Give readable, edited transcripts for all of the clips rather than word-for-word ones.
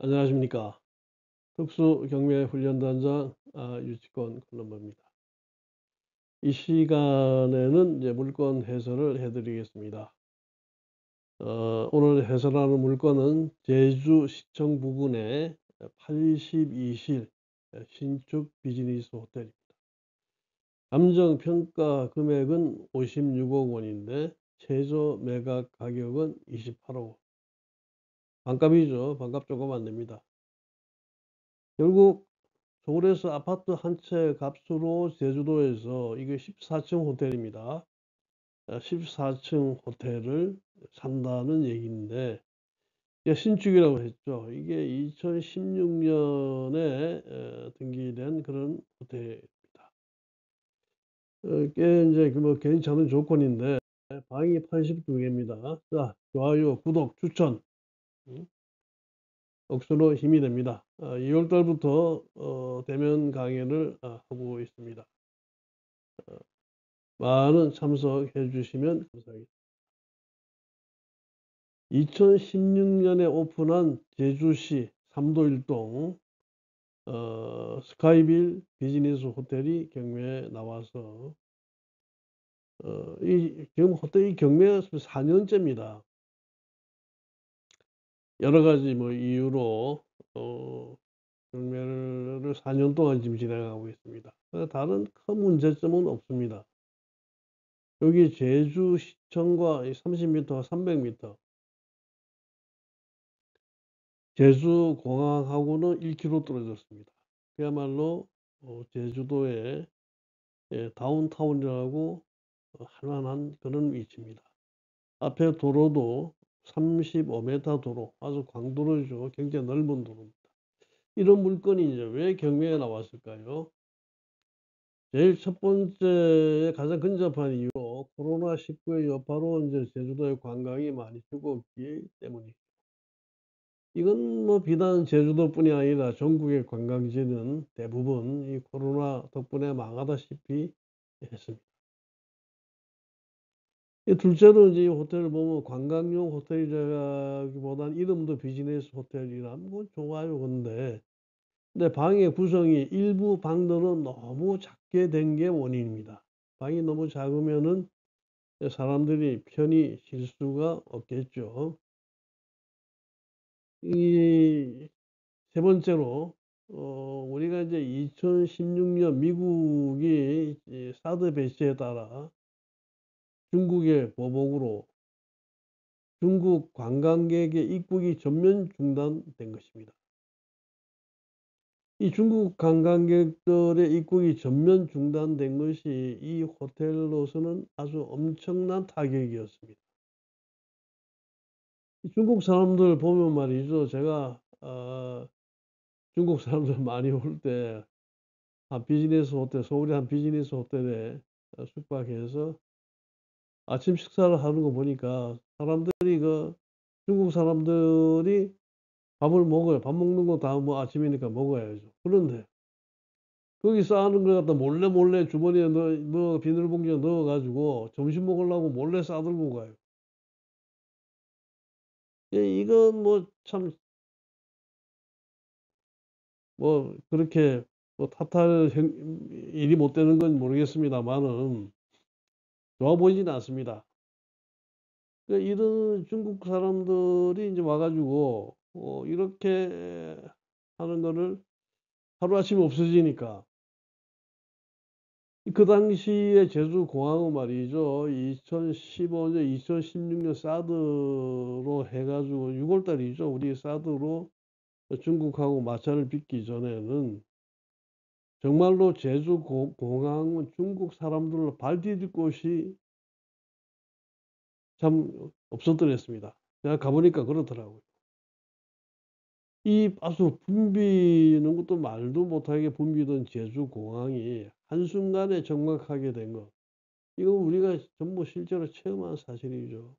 안녕하십니까. 특수경매훈련단장 유치권 콜럼버입니다. 이 시간에는 이제 물건 해설을 해드리겠습니다. 오늘 해설하는 물건은 제주시청 부근의 82실 신축 비즈니스 호텔입니다. 감정평가 금액은 56억 원인데 최저 매각 가격은 28억 원. 반값이죠. 반값 조금 안 됩니다. 결국 서울에서 아파트 한 채 값으로 제주도에서 이게 14층 호텔입니다. 14층 호텔을 산다는 얘기인데 이게 신축이라고 했죠. 이게 2016년에 등기된 그런 호텔입니다. 꽤 이제 뭐 괜찮은 조건인데 방이 82개입니다. 자, 좋아요, 구독, 추천. 억수로 힘이 됩니다. 2월 달부터 대면 강의를 하고 있습니다. 많은 참석해 주시면 감사하겠습니다. 2016년에 오픈한 제주시 삼도일동 스카이빌 비즈니스 호텔이 경매에 나와서 지금 호텔이 경매가 4년째입니다. 여러 가지 뭐 이유로 경매를 4년 동안 지금 진행하고 있습니다. 다른 큰 문제점은 없습니다. 여기 제주시청과 30m, 300m, 제주공항하고는 1km 떨어졌습니다. 그야말로 제주도의 다운타운이라고 할 만한 그런 위치입니다. 앞에 도로도 35m 도로, 아주 광도로죠. 굉장히 넓은 도로입니다. 이런 물건이 이제 왜 경매에 나왔을까요? 제일 첫 번째 가장 근접한 이유로 코로나19의 여파로 이제 제주도의 관광이 많이 죽었기 때문입니다. 이건 뭐 비단 제주도뿐이 아니라 전국의 관광지는 대부분 이 코로나 덕분에 망하다시피 했습니다. 둘째로 이제 이 호텔을 보면 관광용 호텔이라기보다는 이름도 비즈니스 호텔이라면 뭐 좋아요. 근데 방의 구성이 일부 방들은 너무 작게 된 게 원인입니다. 방이 너무 작으면은 사람들이 편히 쉴 수가 없겠죠. 이 세 번째로 우리가 이제 2016년 미국이 이 사드 배치에 따라 중국의 보복으로 중국 관광객의 입국이 전면 중단된 것입니다. 이 중국 관광객들의 입국이 전면 중단된 것이 이 호텔로서는 아주 엄청난 타격이었습니다. 중국 사람들 보면 말이죠. 제가 중국 사람들 많이 올 때 비즈니스 호텔, 서울의 한 비즈니스 호텔에 숙박해서 아침 식사를 하는 거 보니까 사람들이 중국 사람들이 밥을 먹어요. 밥 먹는 거 다 뭐 아침이니까 먹어야죠. 그런데 거기 싸는 걸 갖다 몰래 주머니에 비닐봉지에 넣어 가지고 점심 먹으려고 몰래 싸들고 가요. 이건 뭐 참 뭐 그렇게 뭐 탓할 일이 못 되는 건 모르겠습니다만은 좋아 보이지는 않습니다. 이런 중국 사람들이 이제 와 가지고 이렇게 하는 거를 하루아침에 없어지니까 그 당시에 제주공항은 말이죠. 2015년, 2016년 사드로 해 가지고 6월 달이죠. 우리 사드로 중국하고 마찰을 빚기 전에는 정말로 제주 공항은 중국 사람들로 발 디딜 곳이 참 없었더랬습니다. 제가 가 보니까 그렇더라고요. 이 아주 붐비는 것도 말도 못하게 붐비던 제주 공항이 한순간에 정막하게 된 것. 이거 우리가 전부 실제로 체험한 사실이죠.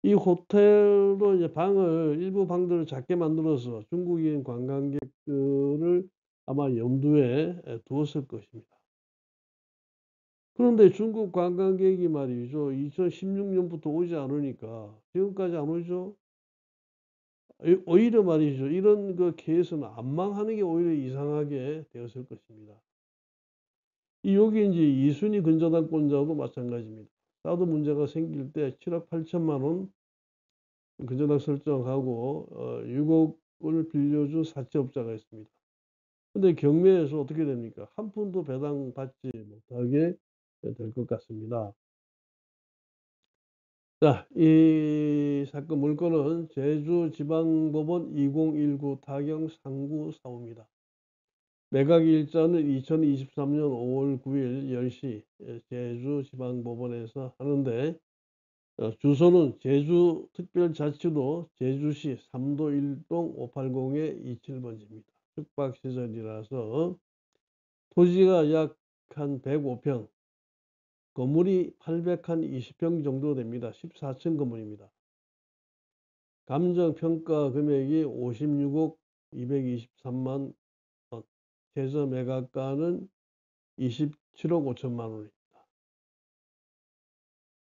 이 호텔도 이제 일부 방들을 작게 만들어서 중국인 관광객들을 아마 염두에 두었을 것입니다. 그런데 중국 관광객이 말이죠. 2016년부터 오지 않으니까 지금까지 안 오죠. 오히려 말이죠. 이런 그 케이스는 안 망하는 게 오히려 이상하게 되었을 것입니다. 여기 인제 이순위 근저당권자도 마찬가지입니다. 사드 문제가 생길 때 7억 8천만 원 근저당 설정하고 6억 을 빌려준 사채업자가 있습니다. 근데 경매에서 어떻게 됩니까? 한 푼도 배당받지 못하게 될 것 같습니다. 자, 이 사건 물건은 제주지방법원 2019 타경 상구 사무입니다. 매각 일자는 2023년 5월 9일 10시 제주지방법원에서 하는데 주소는 제주특별자치도 제주시 3도 1동 580-27번지입니다. 숙박시설이라서 토지가 약 한 105평, 건물이 820평 정도 됩니다. 14층 건물입니다. 감정평가 금액이 56억 223만 원, 최저 매각가는 27억 5천만 원입니다.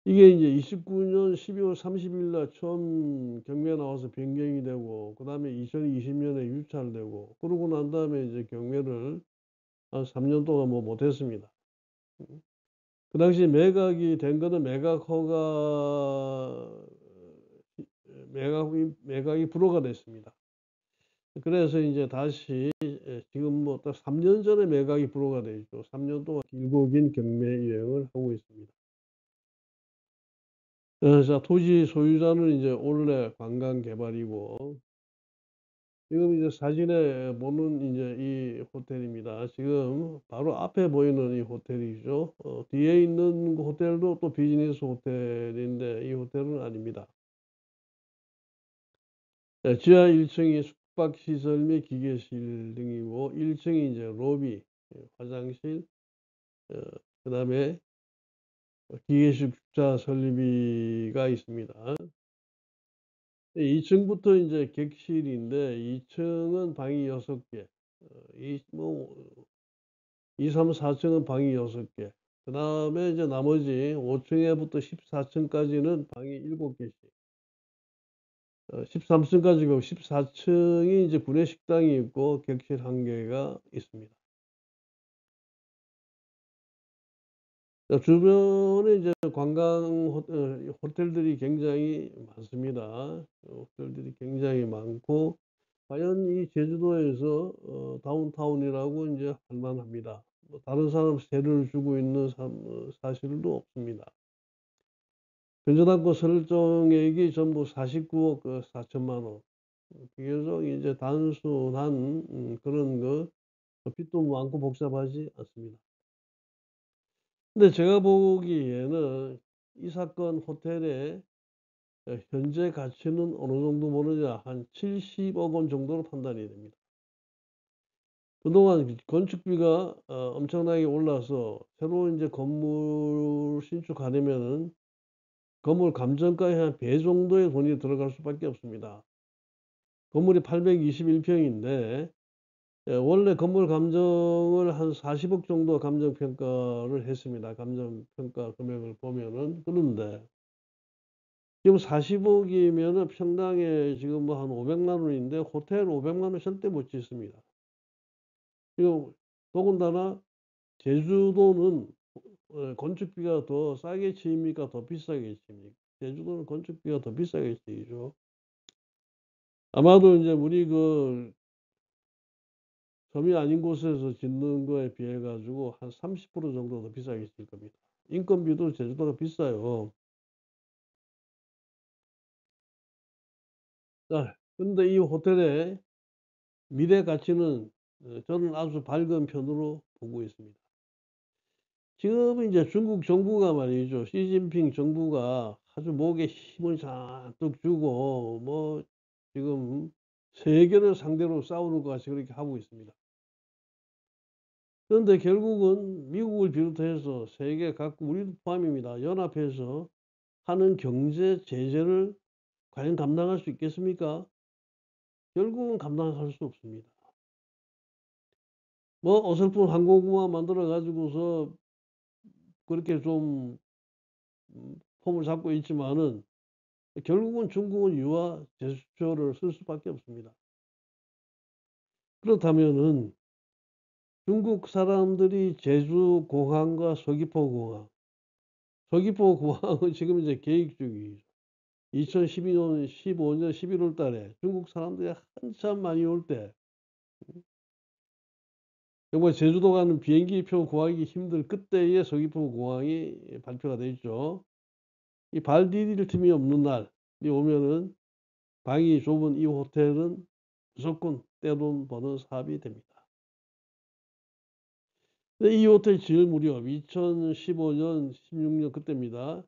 이게 이제 29년 12월 30일 날 처음 경매 나와서 변경이 되고, 그 다음에 2020년에 유찰되고, 그러고 난 다음에 이제 경매를 한 3년 동안 못했습니다. 그 당시 매각이 된 거는 매각이 불허가 됐습니다. 그래서 이제 다시 지금 딱 3년 전에 매각이 불허가 돼 있죠. 3년 동안 길고 긴 경매 유행을 하고 있습니다. 자, 토지 소유자는 이제 올해 관광개발이고, 지금 이제 사진에 보는 이제 이 호텔입니다. 지금 바로 앞에 보이는 이 호텔이죠. 뒤에 있는 그 호텔도 또 비즈니스 호텔인데 이 호텔은 아닙니다. 네, 지하 1층이 숙박시설 및 기계실 등이고, 1층이 이제 로비, 화장실, 어, 그 다음에 기계식 주차 설비가 있습니다. 2층부터 이제 객실인데 2층은 방이 6개, 이, 뭐, 2, 3, 4층은 방이 6개, 그 다음에 이제 나머지 5층에부터 14층까지는 방이 7개씩, 13층까지고 14층이 이제 구내식당이 있고 객실 1개가 있습니다. 주변에 이제 관광 호텔들이 굉장히 많습니다. 호텔들이 굉장히 많고, 과연 이 제주도에서 다운타운이라고 이제 할 만합니다. 다른 사람 세를 주고 있는 사실도 없습니다. 근저당권 설정액이 전부 49억 4천만 원. 비교적 이제 단순한 그런 빚도 많고 복잡하지 않습니다. 근데 제가 보기에는 이 사건 호텔의 현재 가치는 어느 정도 보느냐, 한 70억 원 정도로 판단이 됩니다. 그동안 건축비가 엄청나게 올라서 새로 이제 건물 신축하려면은 건물 감정가의 한 배 정도의 돈이 들어갈 수밖에 없습니다. 건물이 821평인데 원래 건물 감정을 한 40억 정도 감정평가를 했습니다. 감정평가 금액을 보면은. 그런데 지금 40억이면은 평당에 지금 뭐 한 500만 원인데 호텔 500만 원 절대 못 짓습니다. 지금 더군다나 제주도는 건축비가 더 싸게 치입니까? 더 비싸게 치입니까? 제주도는 건축비가 더 비싸게 치이죠. 아마도 이제 우리 섬이 아닌 곳에서 짓는 거에 비해 가지고 한 30% 정도 더 비싸게 치일 겁니다. 인건비도 제주도가 비싸요. 자, 근데 이 호텔의 미래 가치는 저는 아주 밝은 편으로 보고 있습니다. 지금 이제 중국 정부가 말이죠. 시진핑 정부가 아주 목에 힘을 잔뜩 주고 지금 세계를 상대로 싸우는 것 같이 그렇게 하고 있습니다. 그런데 결국은 미국을 비롯해서 세계 각국, 우리도 포함입니다, 연합해서 하는 경제 제재를 과연 감당할 수 있겠습니까? 결국은 감당할 수 없습니다. 어설픈 항공우만 만들어 가지고서 그렇게 좀 폼을 잡고 있지만은 결국은 중국은 유화 제스처를 쓸 수밖에 없습니다. 그렇다면은 중국 사람들이 제주 공항과 서귀포 공항, 서귀포 공항은 지금 이제 계획 중이죠. 2012년, 15년 11월 달에 중국 사람들이 한참 많이 올 때, 정말 제주도 가는 비행기표 구하기 힘들 그때의 서귀포 공항이 발표가 돼 있죠. 이 발 디딜 틈이 없는 날이 오면은 방이 좁은 이 호텔은 무조건 떼돈 버는 사업이 됩니다. 근데 이 호텔 지을 무렵 2015년, 16년 그때입니다.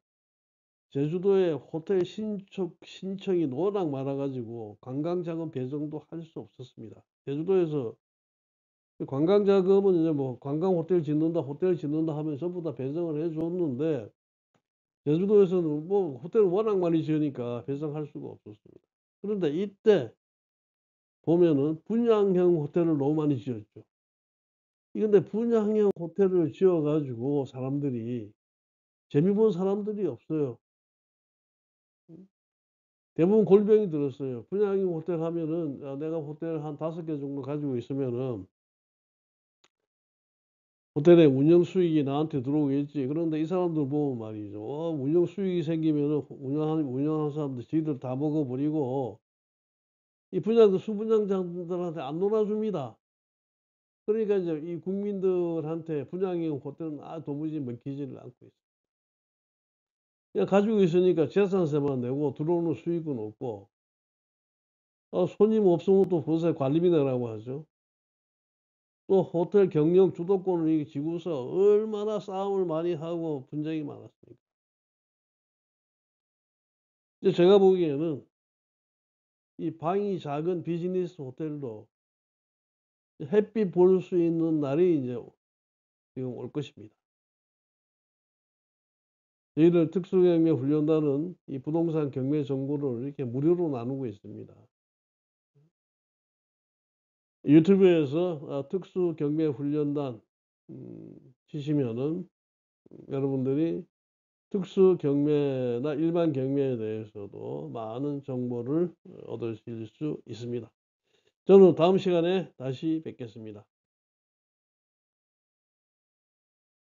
제주도에 호텔 신청이 워낙 많아가지고 관광자금 배정도 할 수 없었습니다. 제주도에서 관광자금은 이제 뭐 관광 호텔 짓는다 하면 전부 다 배정을 해줬는데, 제주도에서는 뭐 호텔을 워낙 많이 지으니까 배정할 수가 없었습니다. 그런데 이때 보면은 분양형 호텔을 너무 많이 지었죠. 근데 분양형 호텔을 지어가지고 사람들이 재미 본 사람들이 없어요. 대부분 골병이 들었어요. 분양형 호텔 하면은 내가 호텔 한 5개 정도 가지고 있으면은 호텔의 운영 수익이 나한테 들어오겠지. 그런데 이 사람들 보면 말이죠. 운영 수익이 생기면은 운영하는 사람들 지들 다 먹어버리고 이 수분양자들한테 안 놀아줍니다. 그러니까 이제 이 국민들한테 분양형 호텔은 도무지 먹히지를 않고 있어요. 그냥 가지고 있으니까 재산세만 내고 들어오는 수익은 없고, 손님 없으면 또 그것에 관리비 내라고 하죠. 또 호텔 경영 주도권을 이게 지고서 얼마나 싸움을 많이 하고 분쟁이 많았습니까. 이제 제가 보기에는 이 방이 작은 비즈니스 호텔도 햇빛 볼 수 있는 날이 이제 지금 올 것입니다. 저희들 특수경매 훈련단은 이 부동산 경매 정보를 이렇게 무료로 나누고 있습니다. 유튜브에서 특수경매 훈련단 치시면은 여러분들이 특수 경매나 일반 경매에 대해서도 많은 정보를 얻으실 수 있습니다. 저는 다음 시간에 다시 뵙겠습니다.